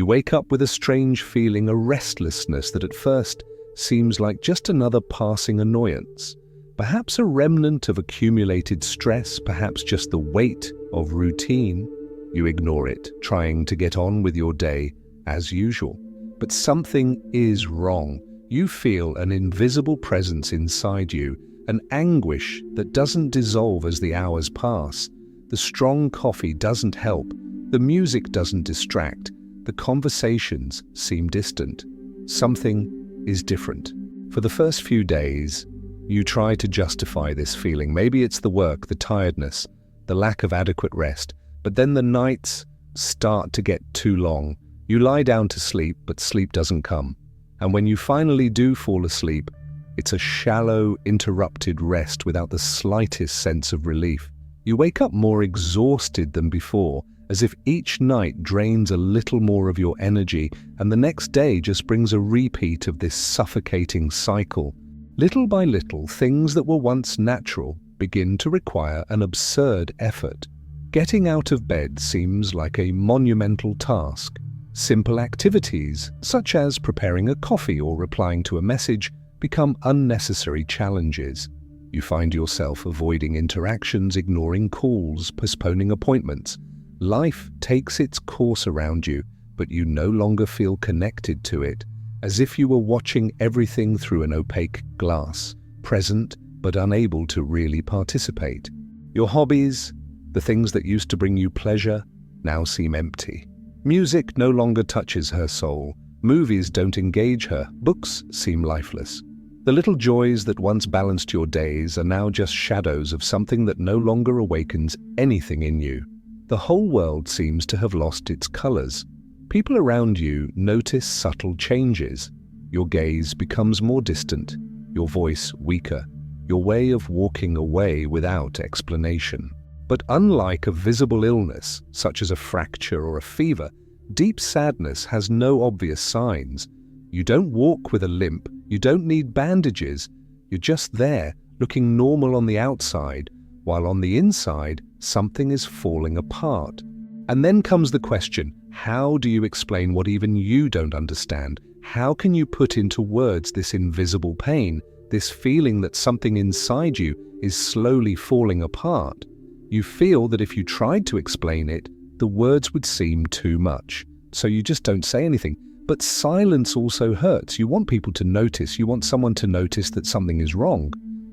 You wake up with a strange feeling, a restlessness that at first seems like just another passing annoyance. Perhaps a remnant of accumulated stress, perhaps just the weight of routine. You ignore it, trying to get on with your day as usual. But something is wrong. You feel an invisible presence inside you, an anguish that doesn't dissolve as the hours pass. The strong coffee doesn't help. The music doesn't distract. The conversations seem distant. Something is different. For the first few days, you try to justify this feeling. Maybe it's the work, the tiredness, the lack of adequate rest. But then the nights start to get too long. You lie down to sleep, but sleep doesn't come. And when you finally do fall asleep, it's a shallow, interrupted rest without the slightest sense of relief. You wake up more exhausted than before, as if each night drains a little more of your energy, and the next day just brings a repeat of this suffocating cycle. Little by little, things that were once natural begin to require an absurd effort. Getting out of bed seems like a monumental task. Simple activities, such as preparing a coffee or replying to a message, become unnecessary challenges. You find yourself avoiding interactions, ignoring calls, postponing appointments. Life takes its course around you, but you no longer feel connected to it, as if you were watching everything through an opaque glass, present but unable to really participate. Your hobbies, the things that used to bring you pleasure, now seem empty. Music no longer touches her soul. Movies don't engage her. Books seem lifeless. The little joys that once balanced your days are now just shadows of something that no longer awakens anything in you. The whole world seems to have lost its colors. People around you notice subtle changes. Your gaze becomes more distant, your voice weaker, your way of walking away without explanation. But unlike a visible illness, such as a fracture or a fever, deep sadness has no obvious signs. You don't walk with a limp, you don't need bandages, you're just there, looking normal on the outside, while on the inside, something is falling apart. And then comes the question, how do you explain what even you don't understand? How can you put into words this invisible pain, this feeling that something inside you is slowly falling apart? You feel that if you tried to explain it, the words would seem too much, so you just don't say anything. But silence also hurts. You want people to notice, you want someone to notice that something is wrong,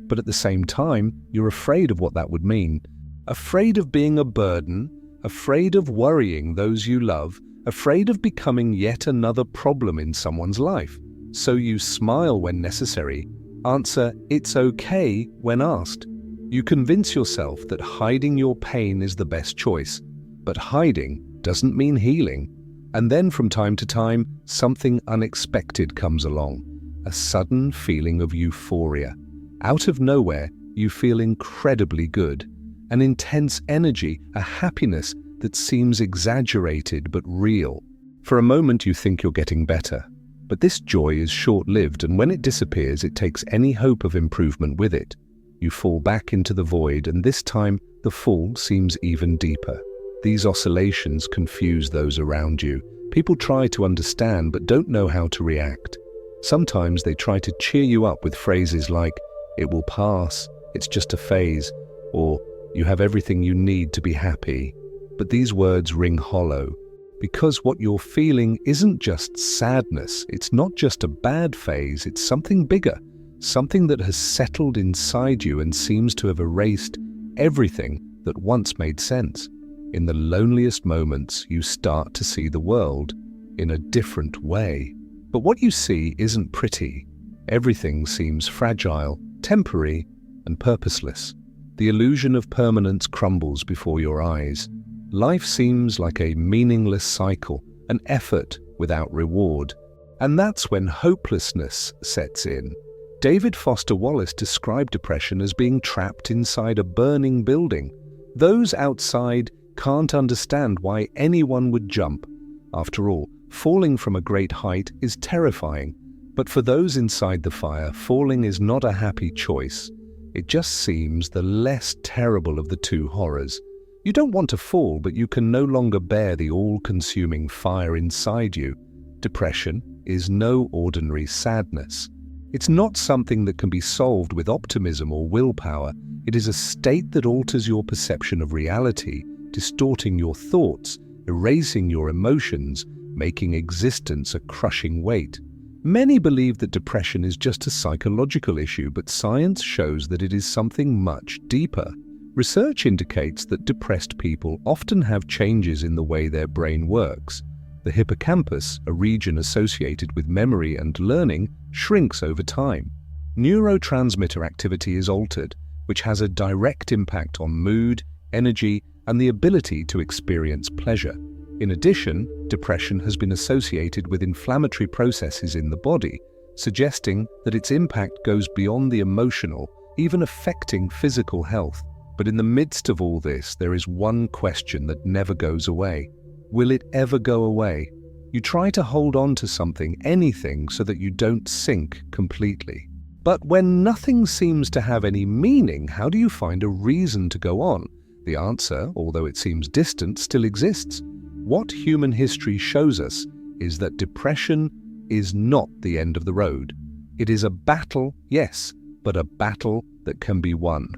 but at the same time, you're afraid of what that would mean. Afraid of being a burden, afraid of worrying those you love, afraid of becoming yet another problem in someone's life. So you smile when necessary, answer "it's okay" when asked. You convince yourself that hiding your pain is the best choice, but hiding doesn't mean healing. And then from time to time, something unexpected comes along, a sudden feeling of euphoria. Out of nowhere, you feel incredibly good, an intense energy, a happiness that seems exaggerated but real. For a moment you think you're getting better, but this joy is short-lived, and when it disappears, it takes any hope of improvement with it. You fall back into the void, and this time the fall seems even deeper. These oscillations confuse those around you. People try to understand but don't know how to react. Sometimes they try to cheer you up with phrases like, "It will pass," "It's just a phase," or "You have everything you need to be happy." But these words ring hollow, because what you're feeling isn't just sadness, it's not just a bad phase, it's something bigger. Something that has settled inside you and seems to have erased everything that once made sense. In the loneliest moments, you start to see the world in a different way. But what you see isn't pretty. Everything seems fragile, temporary, and purposeless. The illusion of permanence crumbles before your eyes. Life seems like a meaningless cycle, an effort without reward. And that's when hopelessness sets in. David Foster Wallace described depression as being trapped inside a burning building. Those outside can't understand why anyone would jump. After all, falling from a great height is terrifying. But for those inside the fire, falling is not a happy choice. It just seems the less terrible of the two horrors. You don't want to fall, but you can no longer bear the all-consuming fire inside you. Depression is no ordinary sadness. It's not something that can be solved with optimism or willpower. It is a state that alters your perception of reality, distorting your thoughts, erasing your emotions, making existence a crushing weight. Many believe that depression is just a psychological issue, but science shows that it is something much deeper. Research indicates that depressed people often have changes in the way their brain works. The hippocampus, a region associated with memory and learning, shrinks over time. Neurotransmitter activity is altered, which has a direct impact on mood, energy, and the ability to experience pleasure. In addition, depression has been associated with inflammatory processes in the body, suggesting that its impact goes beyond the emotional, even affecting physical health. But in the midst of all this, there is one question that never goes away. Will it ever go away? You try to hold on to something, anything, so that you don't sink completely. But when nothing seems to have any meaning, how do you find a reason to go on? The answer, although it seems distant, still exists. What human history shows us is that depression is not the end of the road. It is a battle, yes, but a battle that can be won.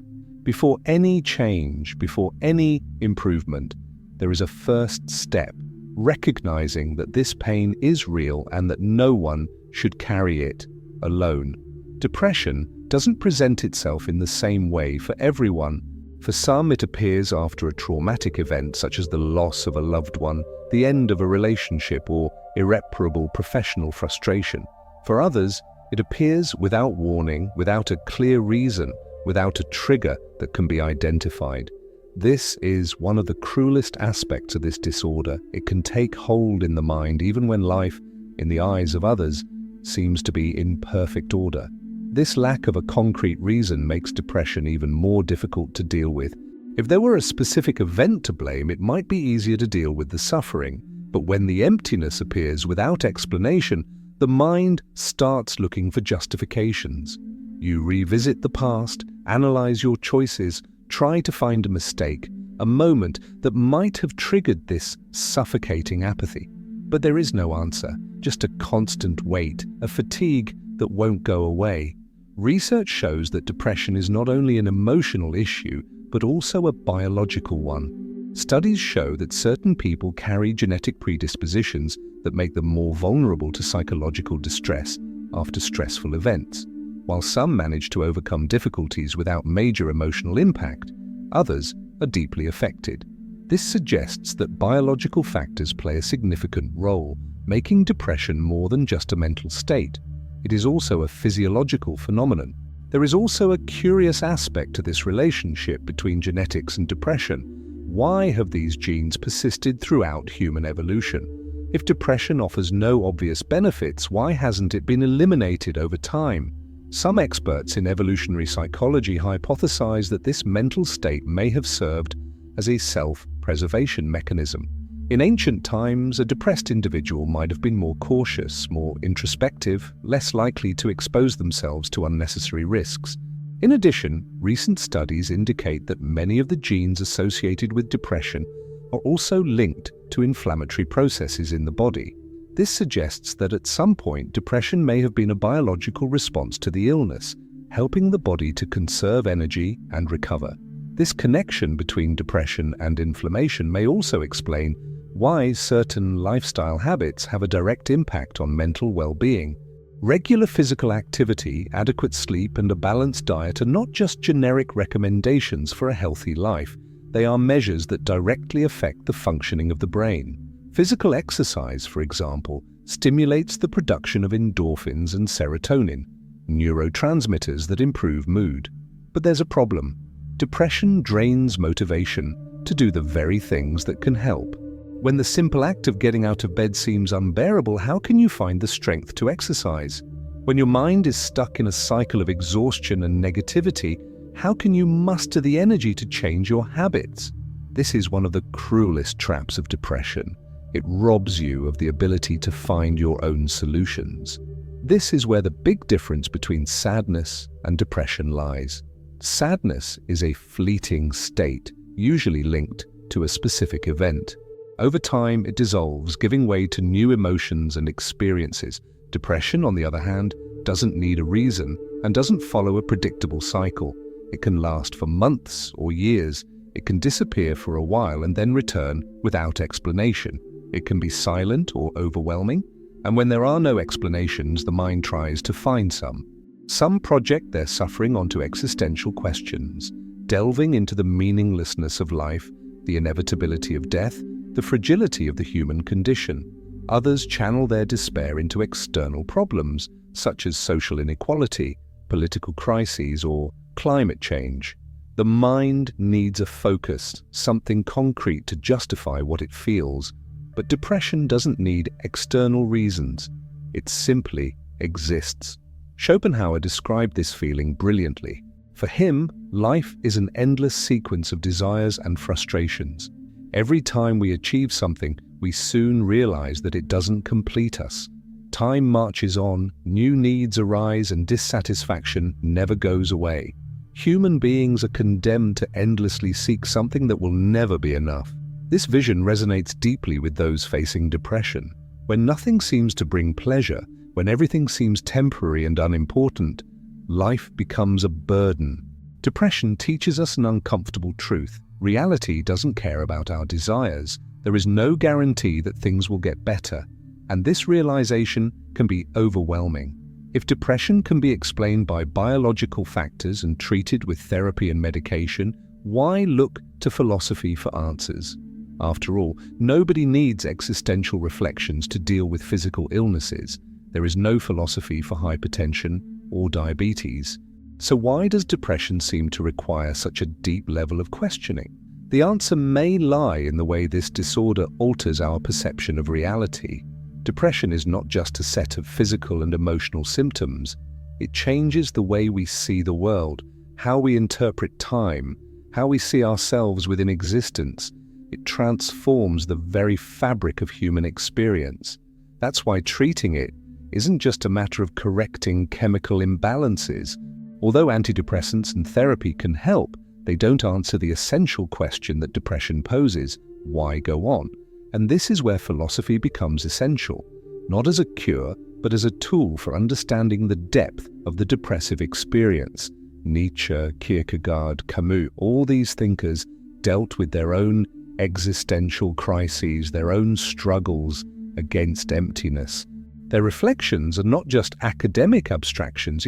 Before any change, before any improvement, there is a first step, recognizing that this pain is real and that no one should carry it alone. Depression doesn't present itself in the same way for everyone. For some, it appears after a traumatic event such as the loss of a loved one, the end of a relationship, or irreparable professional frustration. For others, it appears without warning, without a clear reason, without a trigger that can be identified. This is one of the cruelest aspects of this disorder. It can take hold in the mind even when life, in the eyes of others, seems to be in perfect order. This lack of a concrete reason makes depression even more difficult to deal with. If there were a specific event to blame, it might be easier to deal with the suffering. But when the emptiness appears without explanation, the mind starts looking for justifications. You revisit the past, analyze your choices, try to find a mistake, a moment that might have triggered this suffocating apathy. But there is no answer, just a constant weight, a fatigue that won't go away. Research shows that depression is not only an emotional issue, but also a biological one. Studies show that certain people carry genetic predispositions that make them more vulnerable to psychological distress after stressful events. While some manage to overcome difficulties without major emotional impact, others are deeply affected. This suggests that biological factors play a significant role, making depression more than just a mental state. It is also a physiological phenomenon. There is also a curious aspect to this relationship between genetics and depression. Why have these genes persisted throughout human evolution? If depression offers no obvious benefits, why hasn't it been eliminated over time? Some experts in evolutionary psychology hypothesize that this mental state may have served as a self-preservation mechanism. In ancient times, a depressed individual might have been more cautious, more introspective, less likely to expose themselves to unnecessary risks. In addition, recent studies indicate that many of the genes associated with depression are also linked to inflammatory processes in the body. This suggests that at some point, depression may have been a biological response to the illness, helping the body to conserve energy and recover. This connection between depression and inflammation may also explain why certain lifestyle habits have a direct impact on mental well-being. Regular physical activity, adequate sleep, and a balanced diet are not just generic recommendations for a healthy life. They are measures that directly affect the functioning of the brain. Physical exercise, for example, stimulates the production of endorphins and serotonin, neurotransmitters that improve mood. But there's a problem. Depression drains motivation to do the very things that can help. When the simple act of getting out of bed seems unbearable, how can you find the strength to exercise? When your mind is stuck in a cycle of exhaustion and negativity, how can you muster the energy to change your habits? This is one of the cruelest traps of depression. It robs you of the ability to find your own solutions. This is where the big difference between sadness and depression lies. Sadness is a fleeting state, usually linked to a specific event. Over time, it dissolves, giving way to new emotions and experiences. Depression, on the other hand, doesn't need a reason and doesn't follow a predictable cycle. It can last for months or years. It can disappear for a while and then return without explanation. It can be silent or overwhelming, and when there are no explanations, the mind tries to find some. Some project their suffering onto existential questions, delving into the meaninglessness of life, the inevitability of death, the fragility of the human condition. Others channel their despair into external problems, such as social inequality, political crises, or climate change. The mind needs a focus, something concrete to justify what it feels. But depression doesn't need external reasons. It simply exists. Schopenhauer described this feeling brilliantly. For him, life is an endless sequence of desires and frustrations. Every time we achieve something, we soon realize that it doesn't complete us. Time marches on, new needs arise, and dissatisfaction never goes away. Human beings are condemned to endlessly seek something that will never be enough. This vision resonates deeply with those facing depression. When nothing seems to bring pleasure, when everything seems temporary and unimportant, life becomes a burden. Depression teaches us an uncomfortable truth. Reality doesn't care about our desires. There is no guarantee that things will get better, and this realization can be overwhelming. If depression can be explained by biological factors and treated with therapy and medication, why look to philosophy for answers? After all, nobody needs existential reflections to deal with physical illnesses. There is no philosophy for hypertension or diabetes. So why does depression seem to require such a deep level of questioning? The answer may lie in the way this disorder alters our perception of reality. Depression is not just a set of physical and emotional symptoms. It changes the way we see the world, how we interpret time, how we see ourselves within existence. It transforms the very fabric of human experience. That's why treating it isn't just a matter of correcting chemical imbalances. Although antidepressants and therapy can help, they don't answer the essential question that depression poses: why go on? And this is where philosophy becomes essential, not as a cure, but as a tool for understanding the depth of the depressive experience. Nietzsche, Kierkegaard, Camus, all these thinkers dealt with their own existential crises, their own struggles against emptiness. Their reflections are not just academic abstractions,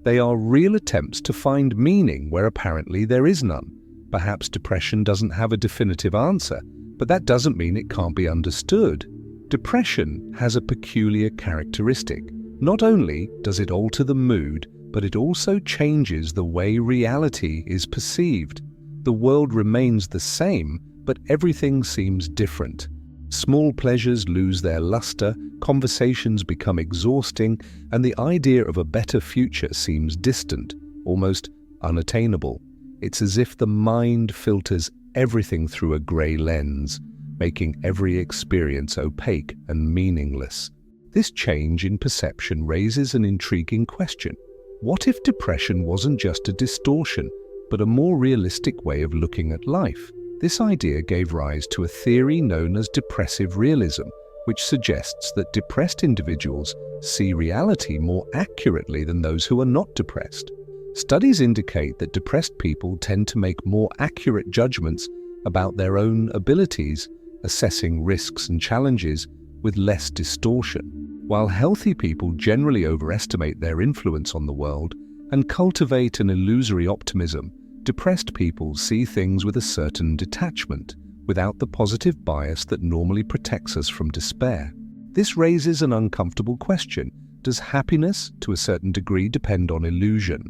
they are real attempts to find meaning where apparently there is none. Perhaps depression doesn't have a definitive answer, but that doesn't mean it can't be understood. Depression has a peculiar characteristic. Not only does it alter the mood, but it also changes the way reality is perceived. The world remains the same, but everything seems different. Small pleasures lose their luster, conversations become exhausting, and the idea of a better future seems distant, almost unattainable. It's as if the mind filters everything through a grey lens, making every experience opaque and meaningless. This change in perception raises an intriguing question. What if depression wasn't just a distortion, but a more realistic way of looking at life? This idea gave rise to a theory known as depressive realism, which suggests that depressed individuals see reality more accurately than those who are not depressed. Studies indicate that depressed people tend to make more accurate judgments about their own abilities, assessing risks and challenges with less distortion, while healthy people generally overestimate their influence on the world and cultivate an illusory optimism. Depressed people see things with a certain detachment, without the positive bias that normally protects us from despair. This raises an uncomfortable question. Does happiness, to a certain degree, depend on illusion?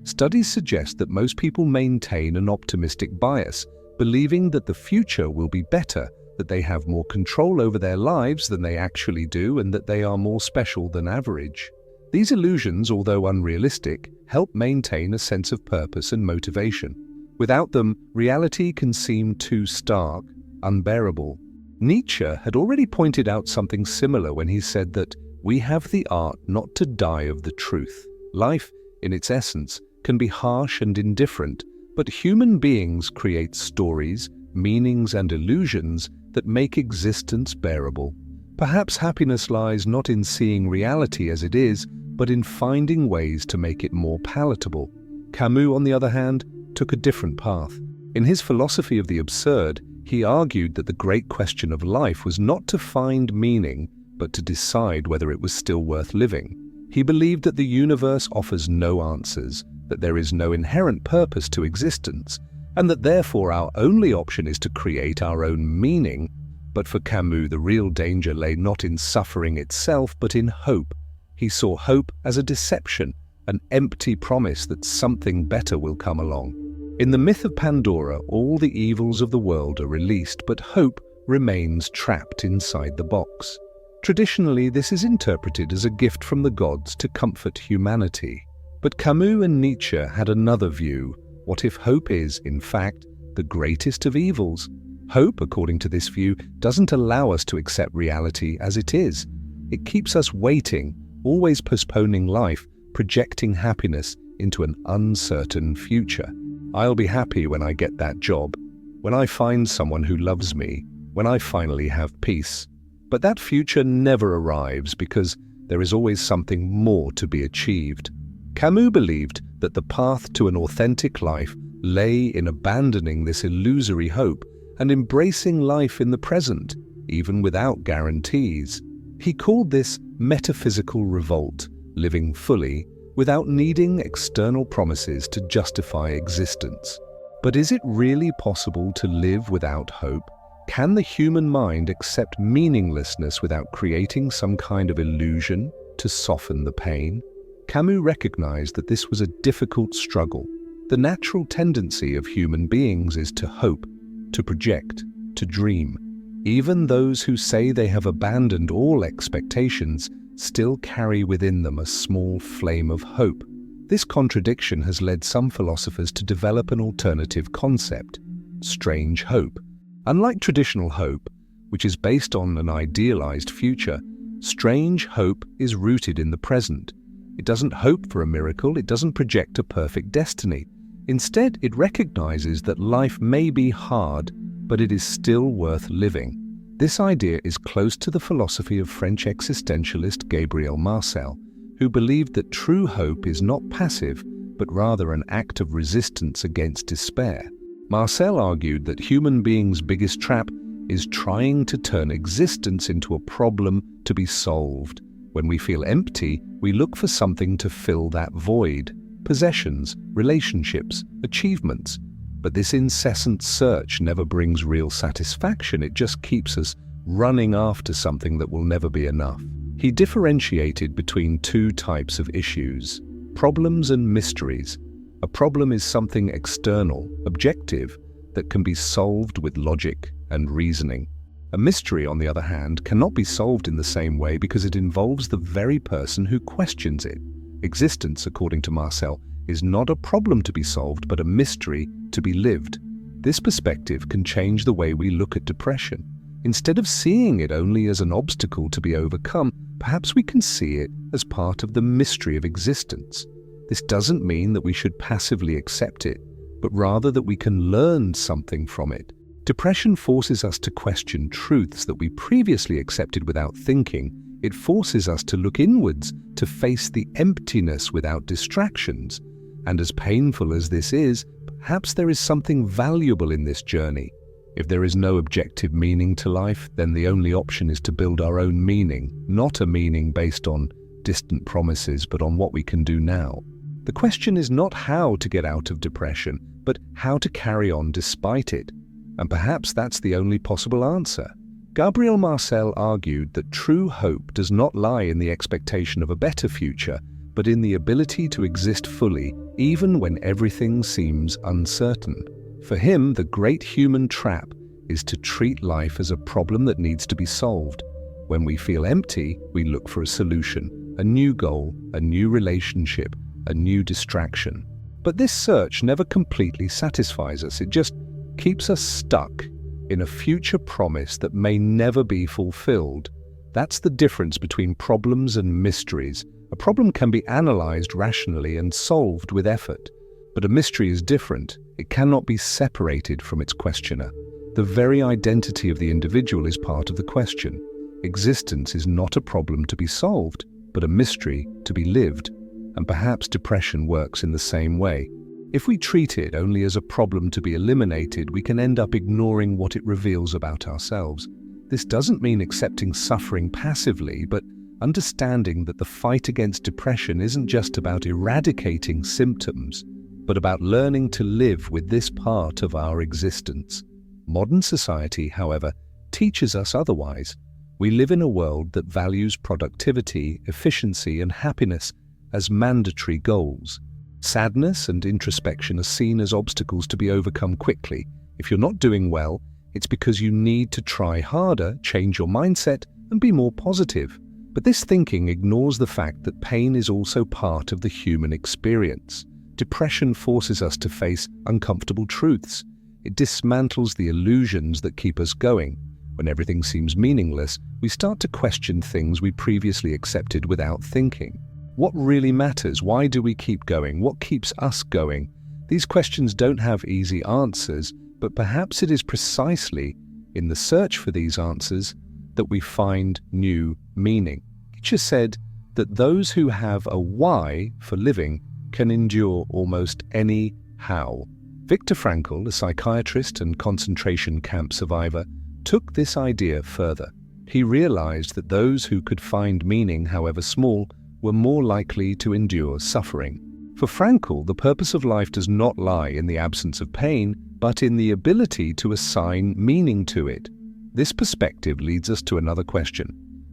Studies suggest that most people maintain an optimistic bias, believing that the future will be better, that they have more control over their lives than they actually do, and that they are more special than average. These illusions, although unrealistic, help maintain a sense of purpose and motivation. Without them, reality can seem too stark, unbearable. Nietzsche had already pointed out something similar when he said that we have the art not to die of the truth. Life, in its essence, can be harsh and indifferent, but human beings create stories, meanings and illusions that make existence bearable. Perhaps happiness lies not in seeing reality as it is, but in finding ways to make it more palatable. Camus, on the other hand, took a different path. In his philosophy of the absurd, he argued that the great question of life was not to find meaning, but to decide whether it was still worth living. He believed that the universe offers no answers, that there is no inherent purpose to existence, and that therefore our only option is to create our own meaning. But for Camus, the real danger lay not in suffering itself, but in hope. He saw hope as a deception, an empty promise that something better will come along. In the myth of Pandora, all the evils of the world are released, but hope remains trapped inside the box. Traditionally, this is interpreted as a gift from the gods to comfort humanity. But Camus and Nietzsche had another view. What if hope is, in fact, the greatest of evils? Hope, according to this view, doesn't allow us to accept reality as it is. It keeps us waiting, always postponing life, projecting happiness into an uncertain future. I'll be happy when I get that job, when I find someone who loves me, when I finally have peace. But that future never arrives because there is always something more to be achieved. Camus believed that the path to an authentic life lay in abandoning this illusory hope and embracing life in the present, even without guarantees. He called this metaphysical revolt, living fully without needing external promises to justify existence. But is it really possible to live without hope? Can the human mind accept meaninglessness without creating some kind of illusion to soften the pain? Camus recognized that this was a difficult struggle. The natural tendency of human beings is to hope, to project, to dream. Even those who say they have abandoned all expectations still carry within them a small flame of hope. This contradiction has led some philosophers to develop an alternative concept: strange hope. Unlike traditional hope, which is based on an idealized future, strange hope is rooted in the present. It doesn't hope for a miracle, it doesn't project a perfect destiny. Instead, it recognizes that life may be hard, but it is still worth living. This idea is close to the philosophy of French existentialist Gabriel Marcel, who believed that true hope is not passive, but rather an act of resistance against despair. Marcel argued that human beings' biggest trap is trying to turn existence into a problem to be solved. When we feel empty, we look for something to fill that void: possessions, relationships, achievements. But this incessant search never brings real satisfaction. It just keeps us running after something that will never be enough. He differentiated between two types of issues: problems and mysteries. A problem is something external, objective, that can be solved with logic and reasoning. A mystery, on the other hand, cannot be solved in the same way because it involves the very person who questions it. Existence, according to Marcel, is not a problem to be solved, but a mystery to be lived. This perspective can change the way we look at depression. Instead of seeing it only as an obstacle to be overcome, perhaps we can see it as part of the mystery of existence. This doesn't mean that we should passively accept it, but rather that we can learn something from it. Depression forces us to question truths that we previously accepted without thinking. It forces us to look inwards, to face the emptiness without distractions. And as painful as this is, perhaps there is something valuable in this journey. If there is no objective meaning to life, then the only option is to build our own meaning, not a meaning based on distant promises, but on what we can do now. The question is not how to get out of depression, but how to carry on despite it. And perhaps that's the only possible answer. Gabriel Marcel argued that true hope does not lie in the expectation of a better future, but in the ability to exist fully, even when everything seems uncertain. For him, the great human trap is to treat life as a problem that needs to be solved. When we feel empty, we look for a solution, a new goal, a new relationship, a new distraction. But this search never completely satisfies us. It just keeps us stuck in a future promise that may never be fulfilled. That's the difference between problems and mysteries. A problem can be analyzed rationally and solved with effort, but a mystery is different. It cannot be separated from its questioner. The very identity of the individual is part of the question. Existence is not a problem to be solved, but a mystery to be lived. And perhaps depression works in the same way. If we treat it only as a problem to be eliminated, we can end up ignoring what it reveals about ourselves. This doesn't mean accepting suffering passively, but understanding that the fight against depression isn't just about eradicating symptoms, but about learning to live with this part of our existence. Modern society, however, teaches us otherwise. We live in a world that values productivity, efficiency, and happiness as mandatory goals. Sadness and introspection are seen as obstacles to be overcome quickly. If you're not doing well, it's because you need to try harder, change your mindset, and be more positive. But this thinking ignores the fact that pain is also part of the human experience. Depression forces us to face uncomfortable truths. It dismantles the illusions that keep us going. When everything seems meaningless, we start to question things we previously accepted without thinking. What really matters? Why do we keep going? What keeps us going? These questions don't have easy answers, but perhaps it is precisely in the search for these answers that we find new meaning. Nietzsche said that those who have a why for living can endure almost any how. Viktor Frankl, a psychiatrist and concentration camp survivor, took this idea further. He realized that those who could find meaning, however small, were more likely to endure suffering. For Frankl, the purpose of life does not lie in the absence of pain, but in the ability to assign meaning to it. This perspective leads us to another question.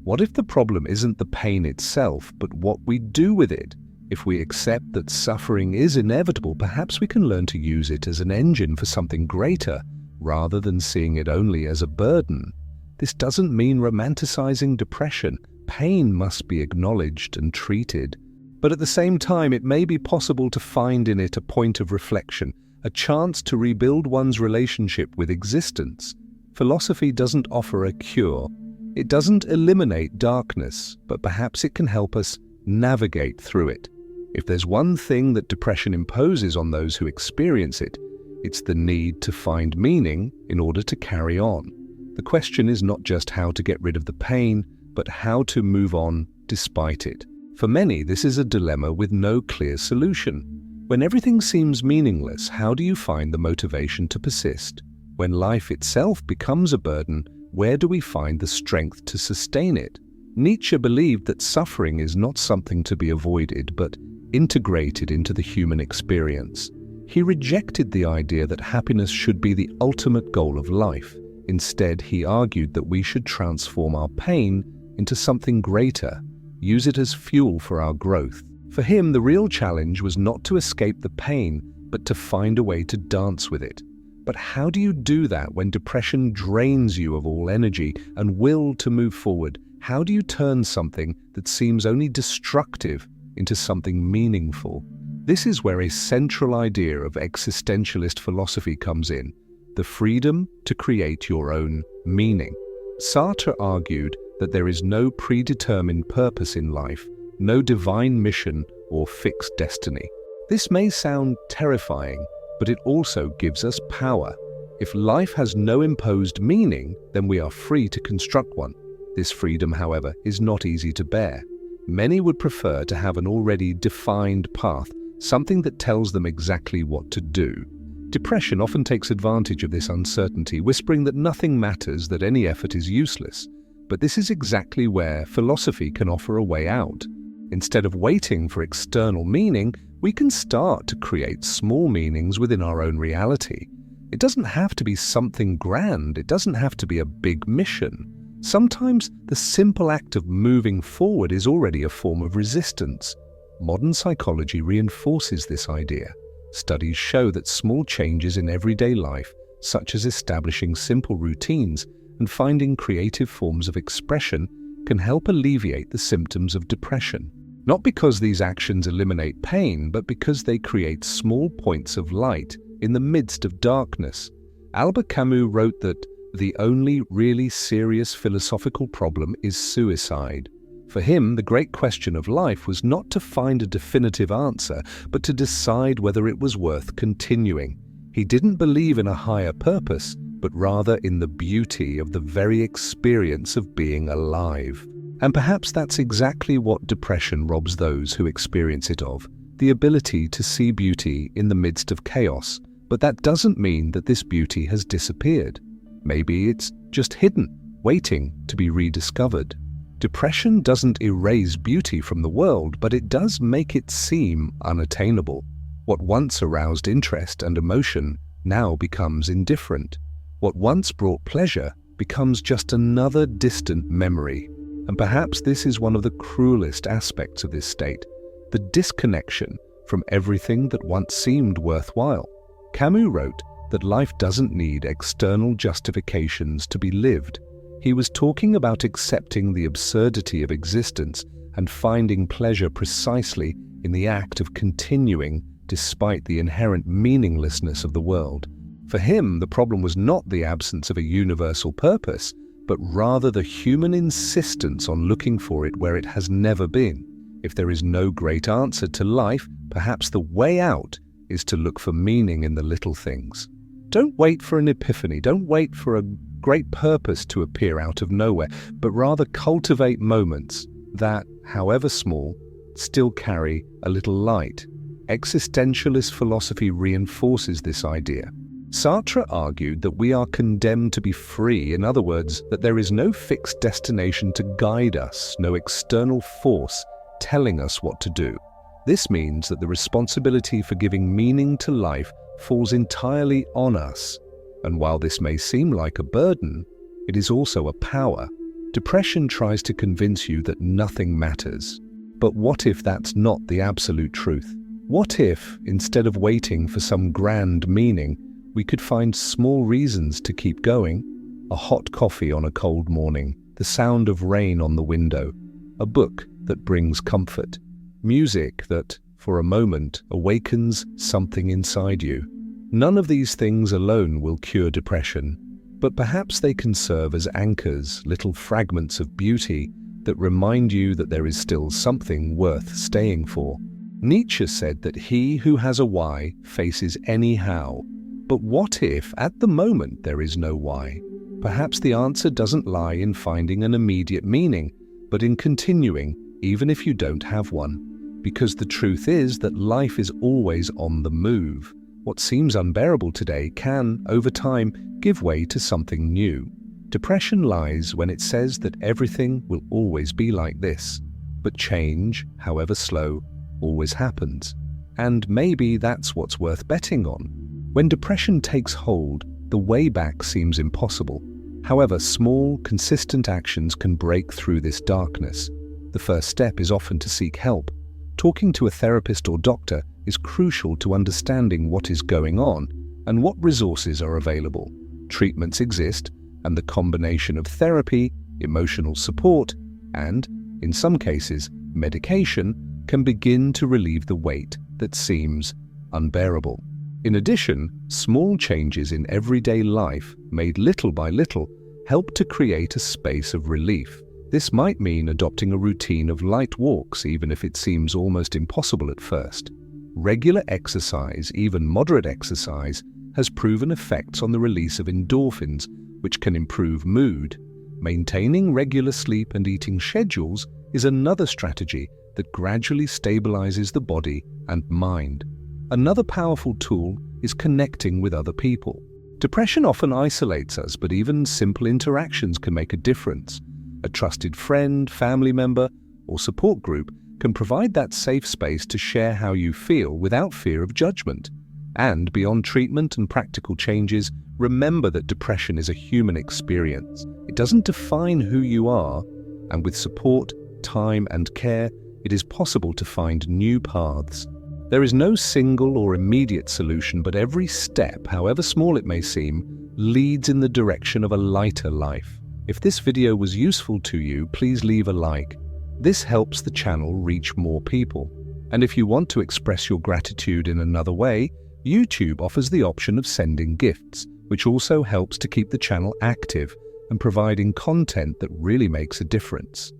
What if the problem isn't the pain itself, but what we do with it? If we accept that suffering is inevitable, perhaps we can learn to use it as an engine for something greater, rather than seeing it only as a burden. This doesn't mean romanticizing depression. Pain must be acknowledged and treated. But at the same time, it may be possible to find in it a point of reflection, a chance to rebuild one's relationship with existence. Philosophy doesn't offer a cure. It doesn't eliminate darkness, but perhaps it can help us navigate through it. If there's one thing that depression imposes on those who experience it, it's the need to find meaning in order to carry on. The question is not just how to get rid of the pain, but how to move on despite it. For many, this is a dilemma with no clear solution. When everything seems meaningless, how do you find the motivation to persist? When life itself becomes a burden, where do we find the strength to sustain it? Nietzsche believed that suffering is not something to be avoided, but integrated into the human experience. He rejected the idea that happiness should be the ultimate goal of life. Instead, he argued that we should transform our pain into something greater, use it as fuel for our growth. For him, the real challenge was not to escape the pain, but to find a way to dance with it. But how do you do that when depression drains you of all energy and will to move forward? How do you turn something that seems only destructive into something meaningful? This is where a central idea of existentialist philosophy comes in, the freedom to create your own meaning. Sartre argued that there is no predetermined purpose in life, no divine mission or fixed destiny. This may sound terrifying, but it also gives us power. If life has no imposed meaning, then we are free to construct one. This freedom, however, is not easy to bear. Many would prefer to have an already defined path, something that tells them exactly what to do. Depression often takes advantage of this uncertainty, whispering that nothing matters, that any effort is useless. But this is exactly where philosophy can offer a way out. Instead of waiting for external meaning, we can start to create small meanings within our own reality. It doesn't have to be something grand. It doesn't have to be a big mission. Sometimes the simple act of moving forward is already a form of resistance. Modern psychology reinforces this idea. Studies show that small changes in everyday life, such as establishing simple routines and finding creative forms of expression, can help alleviate the symptoms of depression. Not because these actions eliminate pain, but because they create small points of light in the midst of darkness. Albert Camus wrote that the only really serious philosophical problem is suicide. For him, the great question of life was not to find a definitive answer, but to decide whether it was worth continuing. He didn't believe in a higher purpose, but rather in the beauty of the very experience of being alive. And perhaps that's exactly what depression robs those who experience it of, the ability to see beauty in the midst of chaos. But that doesn't mean that this beauty has disappeared. Maybe it's just hidden, waiting to be rediscovered. Depression doesn't erase beauty from the world, but it does make it seem unattainable. What once aroused interest and emotion now becomes indifferent. What once brought pleasure becomes just another distant memory. And perhaps this is one of the cruelest aspects of this state, the disconnection from everything that once seemed worthwhile. Camus wrote that life doesn't need external justifications to be lived. He was talking about accepting the absurdity of existence and finding pleasure precisely in the act of continuing despite the inherent meaninglessness of the world. For him, the problem was not the absence of a universal purpose, but rather the human insistence on looking for it where it has never been. If there is no great answer to life, perhaps the way out is to look for meaning in the little things. Don't wait for an epiphany, don't wait for a great purpose to appear out of nowhere, but rather cultivate moments that, however small, still carry a little light. Existentialist philosophy reinforces this idea. Sartre argued that we are condemned to be free, in other words, that there is no fixed destination to guide us, no external force telling us what to do. This means that the responsibility for giving meaning to life falls entirely on us. And while this may seem like a burden, it is also a power. Depression tries to convince you that nothing matters. But what if that's not the absolute truth? What if, instead of waiting for some grand meaning, we could find small reasons to keep going? A hot coffee on a cold morning, the sound of rain on the window, a book that brings comfort, music that, for a moment, awakens something inside you. None of these things alone will cure depression, but perhaps they can serve as anchors, little fragments of beauty that remind you that there is still something worth staying for. Nietzsche said that he who has a why faces any how. But what if, at the moment, there is no why? Perhaps the answer doesn't lie in finding an immediate meaning, but in continuing, even if you don't have one. Because the truth is that life is always on the move. What seems unbearable today can, over time, give way to something new. Depression lies when it says that everything will always be like this. But change, however slow, always happens. And maybe that's what's worth betting on. When depression takes hold, the way back seems impossible. However, small, consistent actions can break through this darkness. The first step is often to seek help. Talking to a therapist or doctor is crucial to understanding what is going on and what resources are available. Treatments exist, and the combination of therapy, emotional support, and, in some cases, medication can begin to relieve the weight that seems unbearable. In addition, small changes in everyday life, made little by little, help to create a space of relief. This might mean adopting a routine of light walks, even if it seems almost impossible at first. Regular exercise, even moderate exercise, has proven effects on the release of endorphins, which can improve mood. Maintaining regular sleep and eating schedules is another strategy that gradually stabilizes the body and mind. Another powerful tool is connecting with other people. Depression often isolates us, but even simple interactions can make a difference. A trusted friend, family member, or support group can provide that safe space to share how you feel without fear of judgment. And beyond treatment and practical changes, remember that depression is a human experience. It doesn't define who you are, and with support, time, and care, it is possible to find new paths. There is no single or immediate solution, but every step, however small it may seem, leads in the direction of a lighter life. If this video was useful to you, please leave a like. This helps the channel reach more people. And if you want to express your gratitude in another way, YouTube offers the option of sending gifts, which also helps to keep the channel active and providing content that really makes a difference.